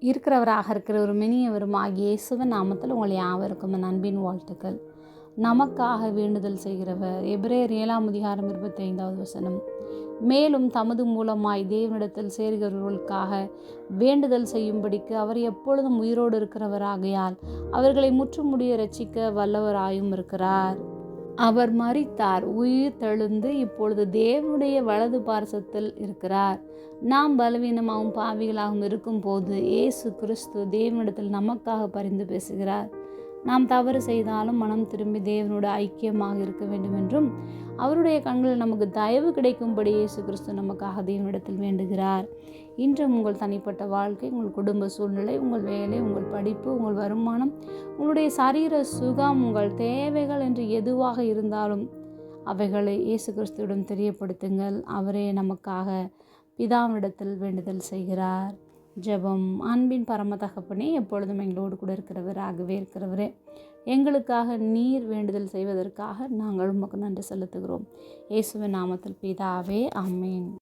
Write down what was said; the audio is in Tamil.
இருக்கிறவராக இருக்கிற ஒரு மெனியவரும் ஆகிய இயேசுவின் நாமத்தில் உங்கள் யாவருக்கும் என் அன்பின் வாழ்த்துக்கள். நமக்காக வேண்டுதல் செய்கிறவர். எபிரேயர் 7:25 மேலும் தமது மூலமாய் தேவனிடத்தில் சேர்கிறவர்களுக்காக வேண்டுதல் செய்யும்படிக்கு அவர் எப்பொழுதும் உயிரோடு இருக்கிறவராகையால் அவர்களை முற்றுமுடிய இரட்சிக்க வல்லவராயும் இருக்கிறார். அவர் மரித்தார், உயிர் தெழுந்து இப்பொழுது தேவனுடைய வலது பார்சத்தில் இருக்கிறார். நாம் பலவீனமாகவும் பாவிகளாகவும் இருக்கும் போது இயேசு கிறிஸ்து தேவனிடத்தில் நமக்காக பரிந்து பேசுகிறார். நாம் தவறு செய்தாலும் மனம் திரும்பி தேவனோடு ஐக்கியமாக இருக்க வேண்டும் என்றும் அவருடைய கண்களில் நமக்கு தயவு கிடைக்கும்படி இயேசு கிறிஸ்து நமக்காக தேவனிடத்தில் வேண்டுகிறார். இன்றும் உங்கள் தனிப்பட்ட வாழ்க்கை, உங்கள் குடும்ப சூழ்நிலை, உங்கள் வேலை, உங்கள் படிப்பு, உங்கள் வருமானம், உங்களுடைய சரீர சுகம், உங்கள் தேவைகள் என்று எதுவாக இருந்தாலும் அவைகளை இயேசு கிறிஸ்துவிடம் தெரியப்படுத்துங்கள். அவரே நமக்காக பிதாவினிடத்தில் வேண்டுதல் செய்கிறார். ஜெபம். அன்பின் பரம தகப்பனே, எப்பொழுதும் எங்களோடு கூட இருக்கிறவராகவே இருக்கிறவரே, எங்களுக்காக நீர் வேண்டுதல் செய்வதற்காக நாங்கள் உமக்கு நன்றி செலுத்துகிறோம். இயேசுவின் நாமத்தில் பிதாவே, ஆமென்.